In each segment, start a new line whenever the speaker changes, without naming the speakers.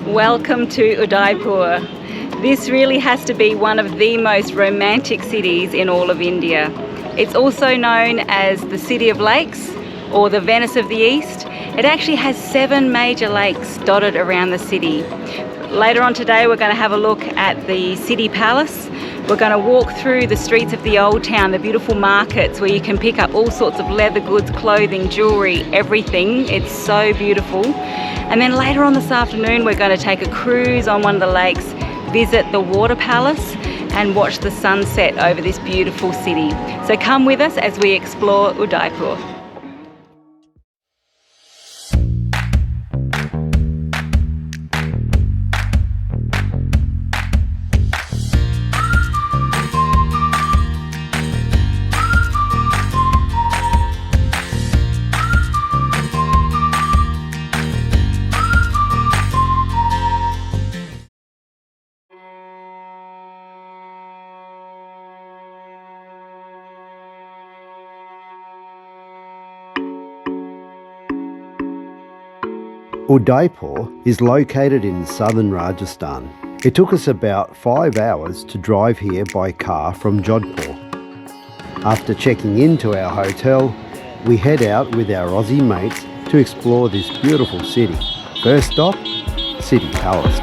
Welcome to Udaipur. This really has to be one of the most romantic cities in all of India. It's also known as the City of Lakes or the Venice of the East. It actually has 7 major lakes dotted around the city. Later on today we're going to have a look at the City Palace. We're going to walk through the streets of the old town, the beautiful markets where you can pick up all sorts of leather goods, clothing, jewelry, everything. It's so beautiful. And then later on this afternoon we're going to take a cruise on one of the lakes, visit the water palace and watch the sunset over this beautiful city. So come with us as we explore Udaipur.
Udaipur is located in southern Rajasthan. It took us about 5 hours to drive here by car from Jodhpur. After checking into our hotel, we head out with our Aussie mates to explore this beautiful city. First stop, City Palace.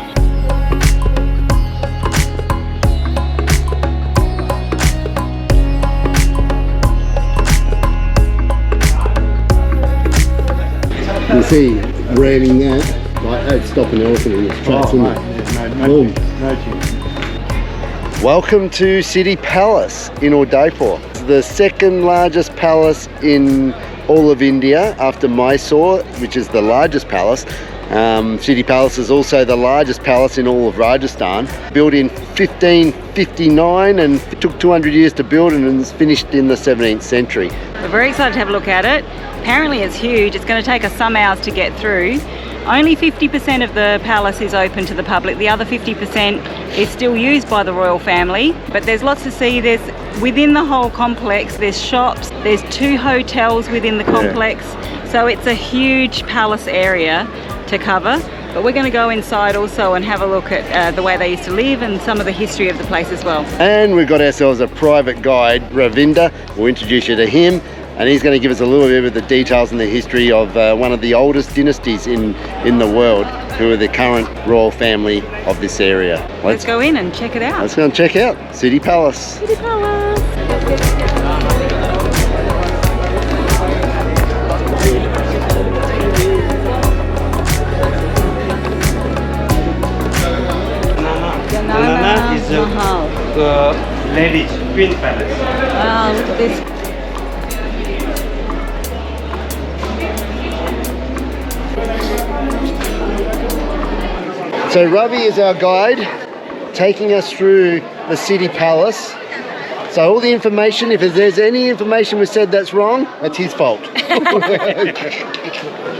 You see, ramming that, like that'd stop an elephant in its tracks, wouldn't it?
No chance.
Welcome to City Palace in Udaipur. It's the second largest palace in all of India after Mysore, which is the largest palace. City Palace is also the largest palace in all of Rajasthan. Built in 1559 and it took 200 years to build and it's finished in the 17th century.
We're very excited to have a look at it. Apparently it's huge. It's going to take us some hours to get through. Only 50% of the palace is open to the public. The other 50% is still used by the royal family. But there's lots to see. Within the whole complex, there's shops. There's 2 hotels within the complex. So it's a huge palace area to cover. But we're going to go inside also and have a look at the way they used to live and some of the history of the place as well.
And we've got ourselves a private guide, Ravinder. We'll introduce you to him. And he's going to give us a little bit of the details and the history of one of the oldest dynasties in the world, who are the current royal family of this area.
Let's go in and check it out.
Let's go and check out City Palace.
City Palace.
Banana is a ladies' queen palace.
Wow, look at this.
So Ravi is our guide, taking us through the City Palace. So all the information, if there's any information we said that's wrong, that's his fault.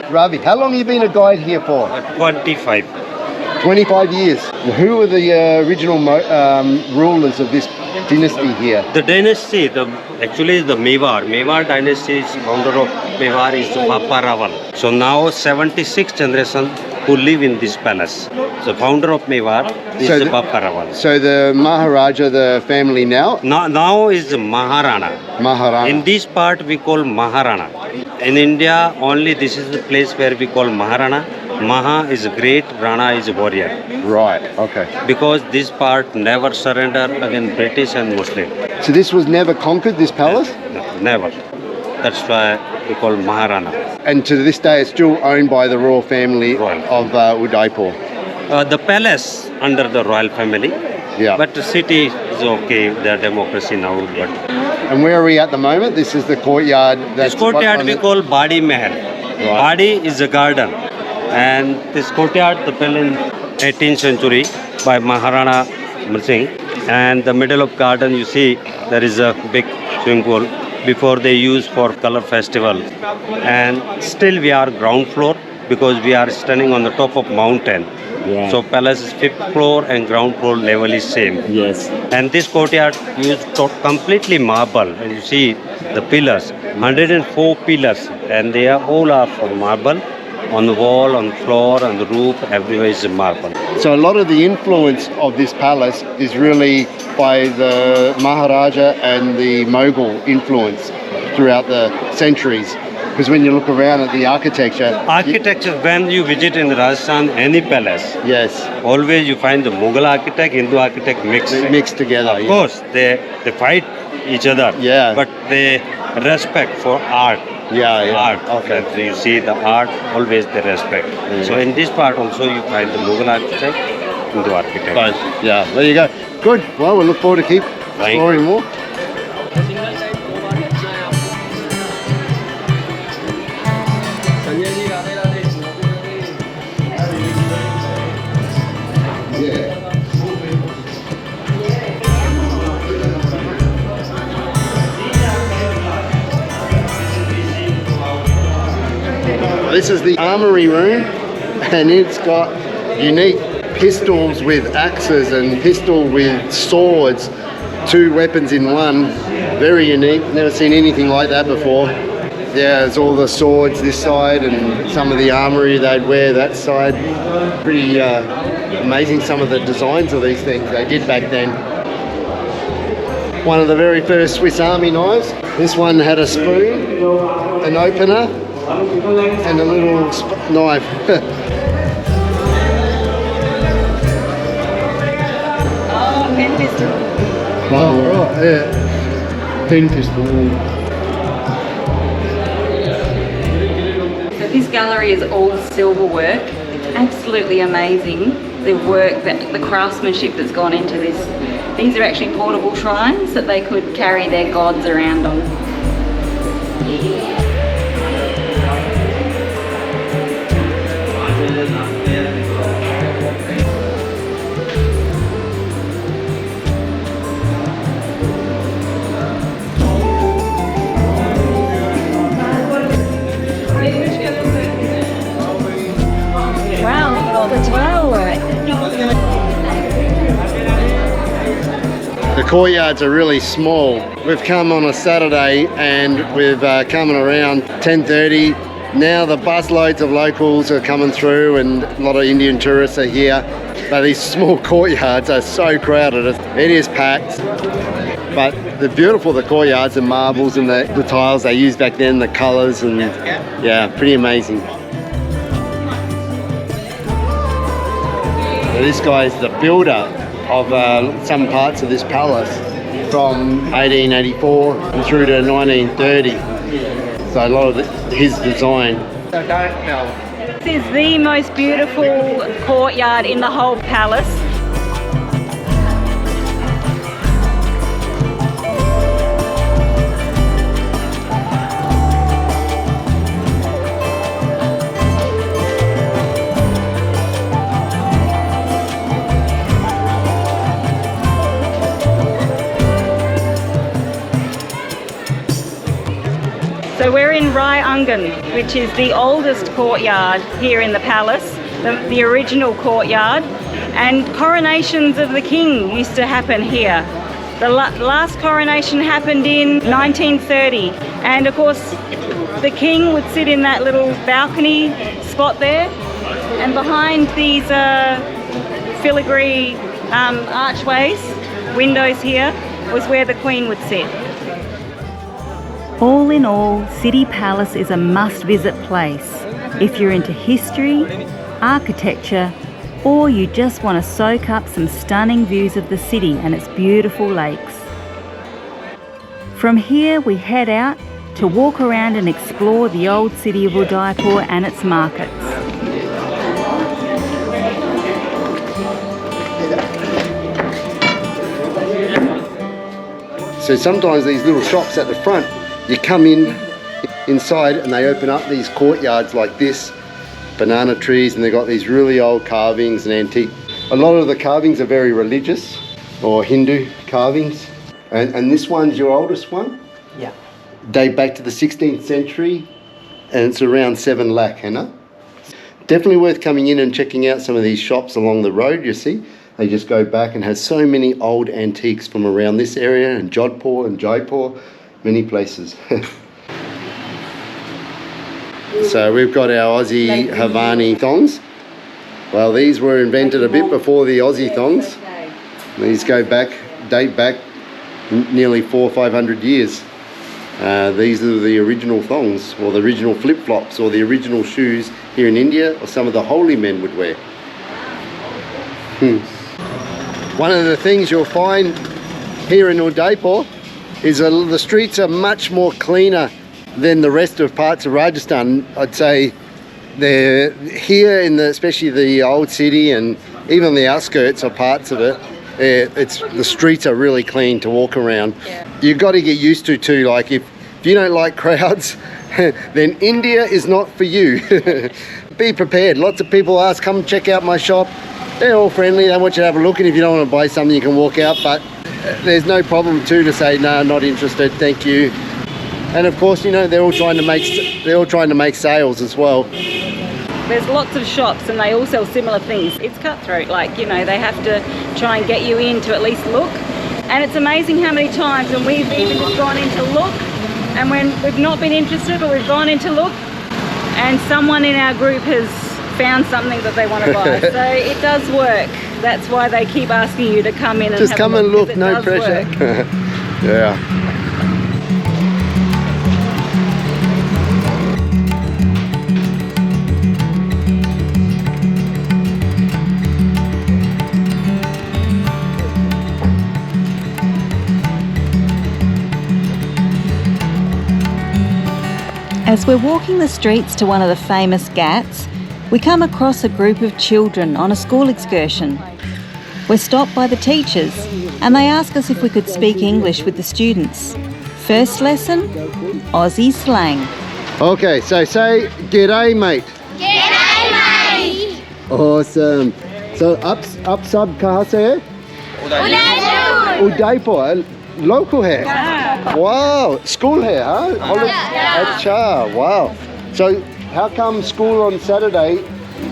Ravi, how long have you been a guide here for?
25.
25 years. Who were the original rulers of this dynasty here?
The dynasty, actually the Mewar. Mewar dynasty is founder of Mewar is Papa Raval. So now 76 generation who live in this palace. So founder of Mewar is Papa Raval.
So the Maharaja, the family now?
Now is Maharana.
Maharana.
In this part we call Maharana. In India only this is the place where we call Maharana. Maha is great, Rana is warrior.
Right, okay.
Because this part never surrender against British and Muslim.
So this was never conquered, this palace?
No, never. That's why we call Maharana.
And to this day it's still owned by the royal family of Udaipur?
The palace under the royal family.
Yeah.
But the city is okay, the democracy now. But
and where are we at the moment? This is the courtyard.
This courtyard we call Badi Mahal.
Right.
Badi is a garden. And this courtyard the built in 18th century by Maharana Singh. And the middle of garden you see there is a big swimming pool before they use for color festival. And still we are ground floor because we are standing on the top of mountain.
Yeah.
So palace is 5th floor and ground floor level is same.
Yes.
And this courtyard used completely marble. And you see the pillars, 104 pillars, and they are all are from marble. On the wall, on the floor, on the roof, everywhere is marble.
So a lot of the influence of this palace is really by the Maharaja and the Mughal influence throughout the centuries. Because when you look around at the architecture...
Architecture, when you visit in Rajasthan, any palace,
Yes.
always you find the Mughal architect, Hindu architect
Mixed together.
Of course, they fight each other,
Yeah.
but they respect for art.
Yeah.
Art.
Okay.
And you see the art, always they respect. So in this part also you find the Mughal architect, Hindu architect.
Both. Yeah, there you go. Good. Well, we look forward to keep exploring more. This is the armory room, and it's got unique pistols with axes and pistol with swords, 2 weapons in one. Very unique, never seen anything like that before. Yeah, there's all the swords this side and some of the armory they'd wear that side. Pretty amazing some of the designs of these things they did back then. One of the very first Swiss Army knives. This one had a spoon, an opener, and a little knife.
Pen pistol.
Oh, right, yeah. Pen pistol.
So this gallery is all silver work. It's absolutely amazing, the work, the craftsmanship that's gone into this. These are actually portable shrines that they could carry their gods around on. Wow, look at all the tile work.
The courtyards are really small. We've come on a Saturday and we've come around 10:30. Now the busloads of locals are coming through and a lot of Indian tourists are here. But these small courtyards are so crowded. It is packed. But they're beautiful, the courtyards, the marbles and the tiles they used back then, the colours, and yeah, pretty amazing. So this guy is the builder of some parts of this palace from 1884 and through to 1930. So a lot of his design.
This is the most beautiful courtyard in the whole palace. So we're in Rai Angan, which is the oldest courtyard here in the palace, the original courtyard, and coronations of the king used to happen here. The last coronation happened in 1930, and of course the king would sit in that little balcony spot there, and behind these filigree archways, windows here, was where the queen would sit. All in all, City Palace is a must-visit place if you're into history, architecture, or you just want to soak up some stunning views of the city and its beautiful lakes. From here we head out to walk around and explore the old city of Udaipur and its markets.
So sometimes these little shops at the front, you come inside and they open up these courtyards like this, banana trees, and they've got these really old carvings and antique. A lot of the carvings are very religious or Hindu carvings. And this one's your oldest one?
Yeah.
Date back to the 16th century, and it's around 7 lakh, Hannah. Definitely worth coming in and checking out some of these shops along the road, you see. They just go back and has so many old antiques from around this area and Jodhpur and Jaipur. many places. So we've got our Aussie Havani thongs. Well, these were invented a bit before the Aussie thongs. These date back nearly 400 or 500 years. These are the original thongs, or the original flip-flops, or the original shoes here in India, or some of the holy men would wear. One of the things you'll find here in Udaipur is the streets are much more cleaner than the rest of parts of Rajasthan. I'd say they're here especially the old city and even the outskirts of parts of it. The streets are really clean to walk around. You've got to get used to too. Like if you don't like crowds, then India is not for you. Be prepared. Lots of people ask, come check out my shop. They're all friendly. They want you to have a look, and if you don't want to buy something, you can walk out. But there's no problem too to say no, not interested, thank you. And of course, you know, they're all trying to make sales as well.
There's lots of shops and they all sell similar things. It's cutthroat, like, you know, they have to try and get you in to at least look. And it's amazing how many times when we've even just gone in to look, and when we've not been interested, but we've gone in to look, and someone in our group has found something that they want to buy. So it does work. That's why they keep asking you to come in and
just come and look, no pressure. Yeah.
As we're walking the streets to one of the famous ghats, we come across a group of children on a school excursion. We're stopped by the teachers and they ask us if we could speak English with the students. First lesson, Aussie slang.
Okay, so say g'day mate.
G'day, mate.
Awesome. So up sub kahan se hai?
Udaipur.
Udaipur. Local hai? Wow. School hai, huh? Acha, wow. So how come school on Saturday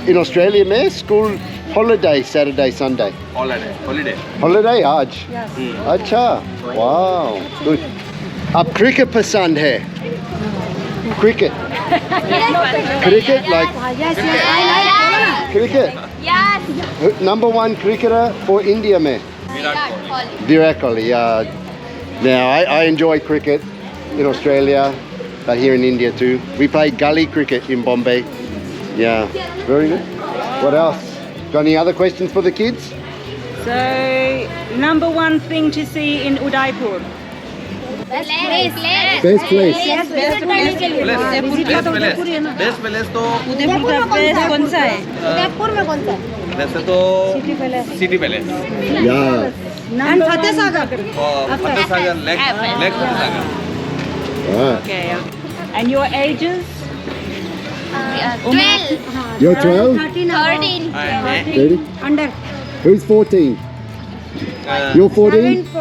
in Australia mein? School holiday Saturday, Sunday?
Holiday.
Holiday aaj?
Yes.
Acha. Wow. Good. Ab cricket pasand hai? Cricket. Cricket, like
Yes, I like
cricket.
Yes.
Number one cricketer for India mein? Virat Kohli, yeah. Now, I enjoy cricket in Australia, but here in India too. We play gully cricket in Bombay. Yeah, very good. What else? Got any other questions for the kids?
So, number one thing to see in Udaipur.
Best place.
Best place.
Best place तो
उदयपुर का best कौन सा है?
उदयपुर में कौन सा?
वैसे तो city palace
Yeah.
And Fateh Sagar.
Fateh Sagar lake Fateh Sagar
Right.
Okay. And your ages?
12.
You're 12?
13.
30?
Under.
Who's 14? You're 14? I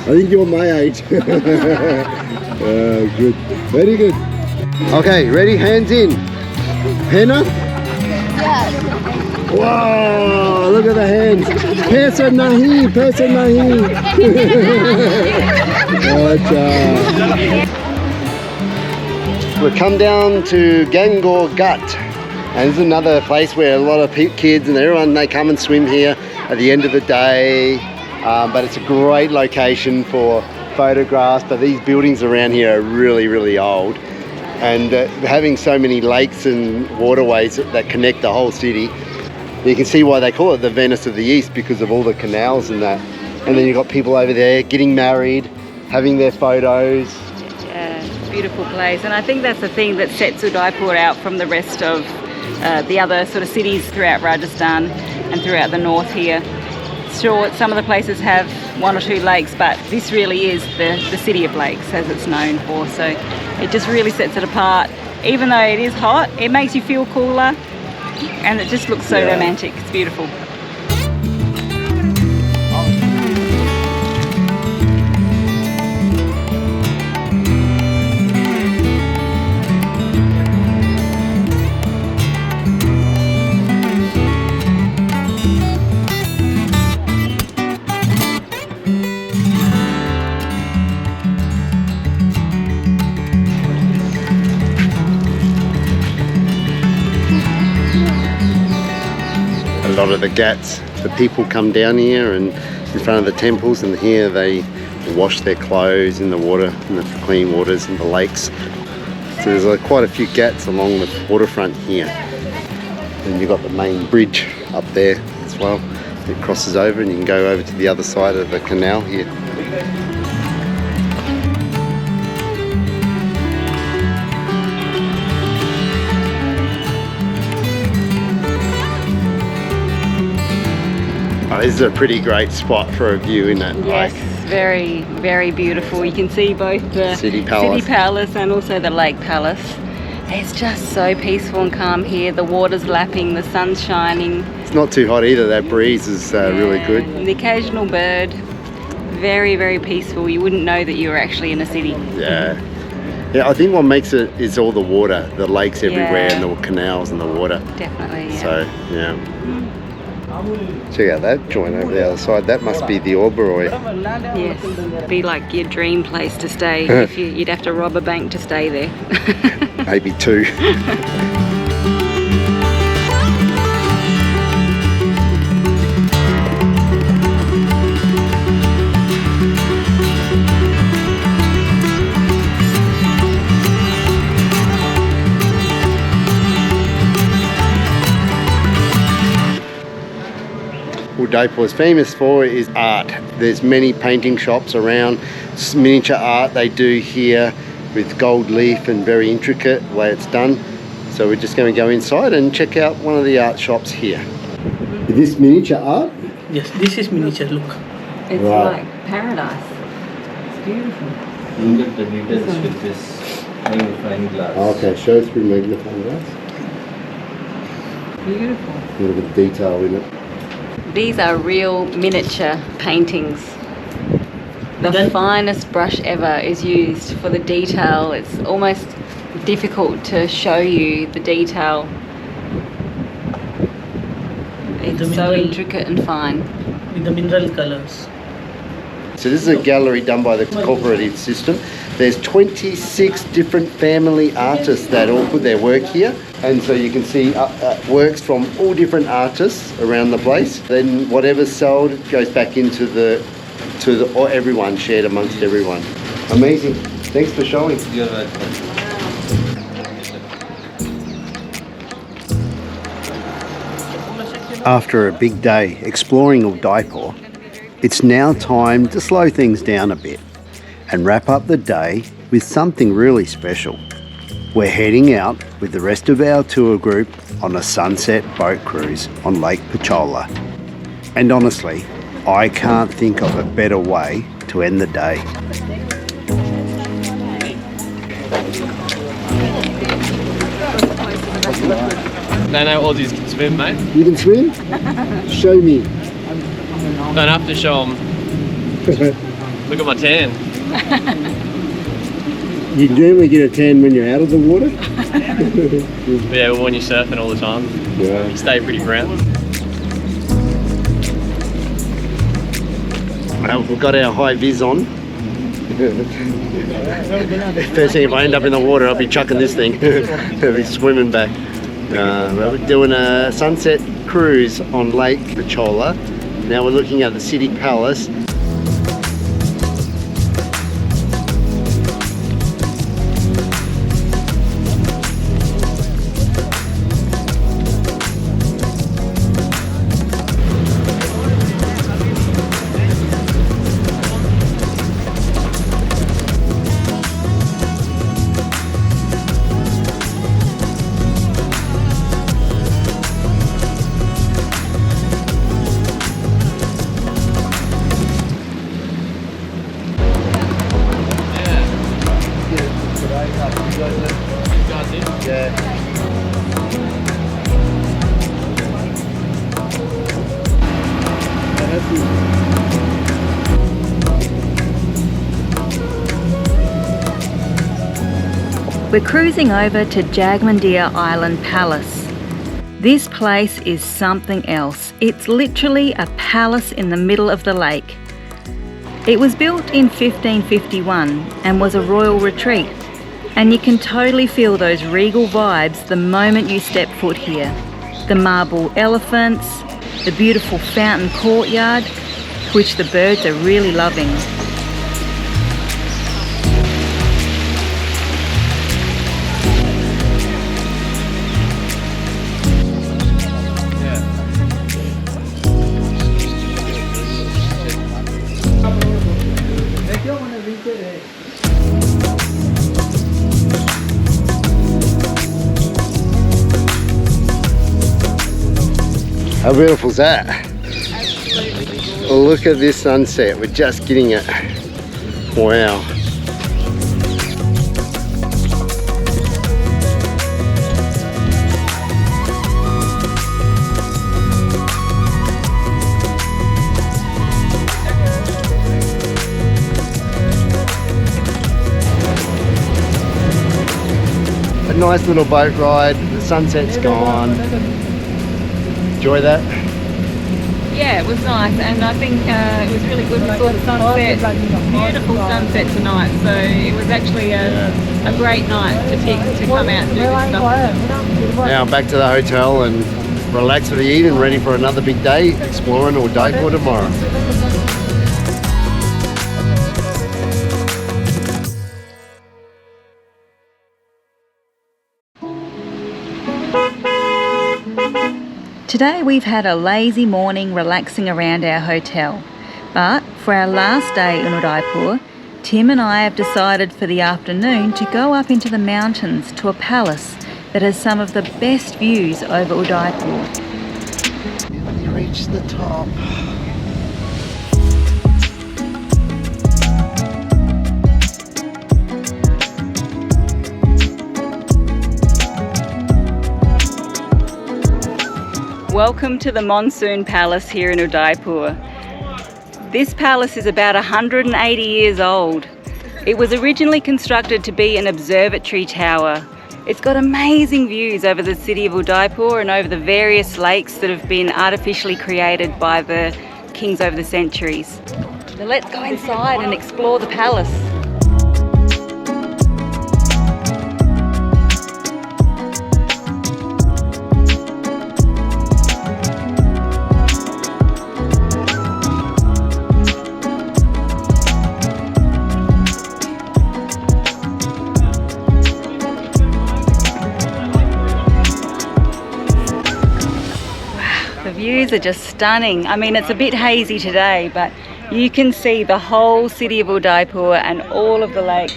think you're my age. Good. Very good. Okay, ready? Hands in. Henna?
Yes.
Wow, look at the hands. Person nahi. We've come down to Gangour Ghat, and this is another place where a lot of kids and everyone, they come and swim here at the end of the day. But it's a great location for photographs. But these buildings around here are really, really old, and having so many lakes and waterways that connect the whole city, you can see why they call it the Venice of the East, because of all the canals and that. And then you've got people over there getting married, having their photos.
Yeah, it's a beautiful place. And I think that's the thing that sets Udaipur out from the rest of the other sort of cities throughout Rajasthan and throughout the north here. Sure, some of the places have one or two lakes, but this really is the City of Lakes, as it's known for. So it just really sets it apart. Even though it is hot, it makes you feel cooler, and it just looks so romantic. It's beautiful.
lot of the ghats. The people come down here and in front of the temples, and here they wash their clothes in the water, in the clean waters in the lakes. So there's quite a few ghats along the waterfront here. And you've got the main bridge up there as well. It crosses over and you can go over to the other side of the canal here. Oh, this is a pretty great spot for a view, isn't it?
Yes, very, very beautiful. You can see both the
City Palace
and also the Lake Palace. It's just so peaceful and calm here. The water's lapping, the sun's shining.
It's not too hot either. That breeze is really good.
The occasional bird. Very, very peaceful. You wouldn't know that you were actually in a city.
Yeah. Yeah, I think what makes it is all the water, the lakes everywhere,
Yeah.
and the canals and the water.
Definitely, yeah.
So, yeah. Check out that joint over the other side. That must be the Oberoi.
Yes, be like your dream place to stay. You'd have to rob a bank to stay there.
Maybe two. Udaipur is famous for is art. There's many painting shops around, miniature art they do here with gold leaf and very intricate the way it's done. So we're just going to go inside and check out one of the art shops here. Is this miniature art?
Yes, this is miniature, look.
It's
Right.
like paradise. It's beautiful.
Look at the details with this magnifying glass.
Okay, show through magnifying glass.
Beautiful.
Look at the detail in it.
These are real miniature paintings. The finest brush ever is used for the detail. It's almost difficult to show you the detail. It's so intricate and fine.
With the mineral colors.
So this is a gallery done by the cooperative system. There's 26 different family artists that all put their work here. And so you can see works from all different artists around the place. Then whatever's sold goes back into or everyone, shared amongst everyone. Amazing. Thanks for showing.
You're welcome.
After a big day exploring Udaipur, it's now time to slow things down a bit and wrap up the day with something really special. We're heading out with the rest of our tour group on a sunset boat cruise on Lake Pichola. And honestly, I can't think of a better way to end the day.
They know Aussies can swim, mate.
You can swim? Show me.
Don't have to show them. Look at my tan.
You generally get a tan when you're out of the water?
But yeah, when you're surfing all the time,
Yeah.
you stay pretty brown.
Well, we've got our high vis on. First thing, if I end up in the water, I'll be chucking this thing. I'll be swimming back. Well, we're doing a sunset cruise on Lake Pichola. Now we're looking at the City Palace.
We're cruising over to Jagmandir Island Palace. This place is something else. It's literally a palace in the middle of the lake. It was built in 1551 and was a royal retreat, and you can totally feel those regal vibes the moment you step foot here. The marble elephants, the beautiful fountain courtyard, which the birds are really loving.
How beautiful is that? Look at this sunset, we're just getting it. Wow. A nice little boat ride, the sunset's gone. Enjoy that?
Yeah, it was nice, and I think it was really good. We saw the sunset, beautiful sunset tonight, so it was actually a great night to pick to come out and do this stuff.
Now back to the hotel and relax for the eat and ready for another big day exploring Udaipur tomorrow.
Today we've had a lazy morning relaxing around our hotel, but for our last day in Udaipur, Tim and I have decided for the afternoon to go up into the mountains to a palace that has some of the best views over Udaipur.
You reach the top.
Welcome to the Monsoon Palace here in Udaipur. This palace is about 180 years old. It was originally constructed to be an observatory tower. It's got amazing views over the city of Udaipur and over the various lakes that have been artificially created by the kings over the centuries. So let's go inside and explore the palace. The views are just stunning. I mean, it's a bit hazy today, but you can see the whole city of Udaipur and all of the lakes.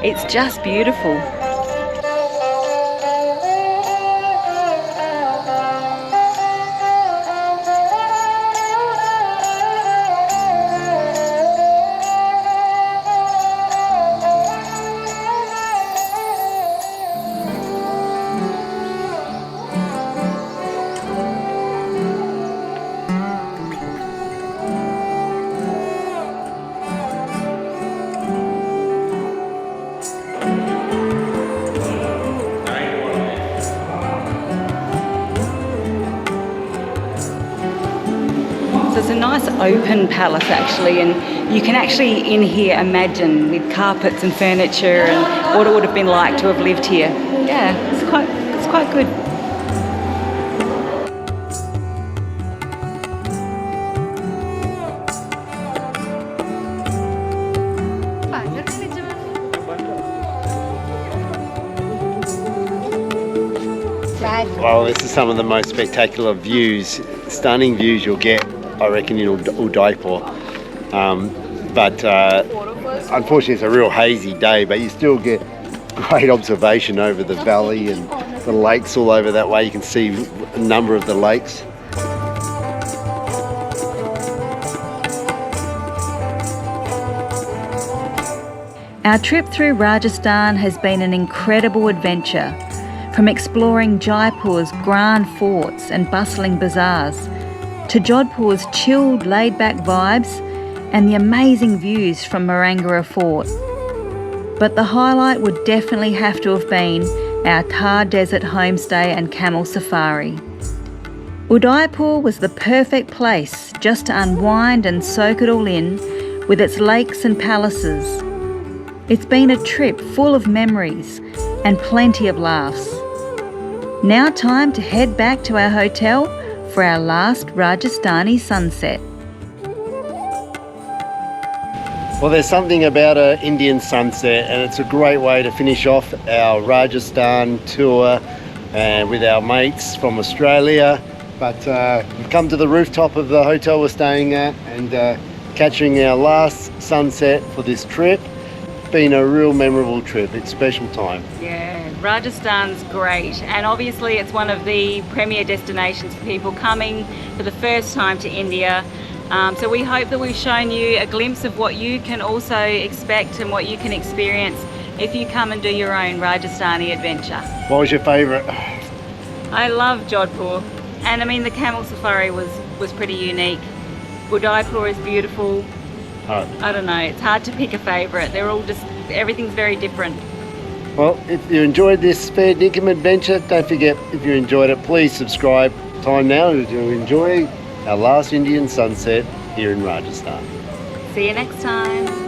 It's just beautiful. So it's a nice open palace actually, and you can actually in here imagine with carpets and furniture and what it would have been like to have lived here. Yeah, it's quite good.
Well, this is some of the most spectacular views, stunning views you'll get, I reckon, in Udaipur. But unfortunately it's a real hazy day, but you still get great observation over the valley and the lakes all over that way. You can see a number of the lakes.
Our trip through Rajasthan has been an incredible adventure. From exploring Jaipur's grand forts and bustling bazaars, to Jodhpur's chilled, laid-back vibes and the amazing views from Marangarh Fort. But the highlight would definitely have to have been our Thar Desert homestay and camel safari. Udaipur was the perfect place just to unwind and soak it all in with its lakes and palaces. It's been a trip full of memories and plenty of laughs. Now time to head back to our hotel for our last Rajasthani sunset.
Well, there's something about an Indian sunset, and it's a great way to finish off our Rajasthan tour with our mates from Australia. But we've come to the rooftop of the hotel we're staying at and catching our last sunset for this trip. Been a real memorable trip. It's special time.
Yeah, Rajasthan's great, and obviously it's one of the premier destinations for people coming for the first time to India. So we hope that we've shown you a glimpse of what you can also expect and what you can experience if you come and do your own Rajasthani adventure.
What was your favourite?
I love Jodhpur, and I mean the camel safari was pretty unique. Udaipur is beautiful. I don't know, it's hard to pick a favourite. They're all just, everything's very different.
Well, if you enjoyed this fair dinkum adventure, don't forget, if you enjoyed it, please subscribe. Time now to enjoy our last Indian sunset here in Rajasthan.
See you next time.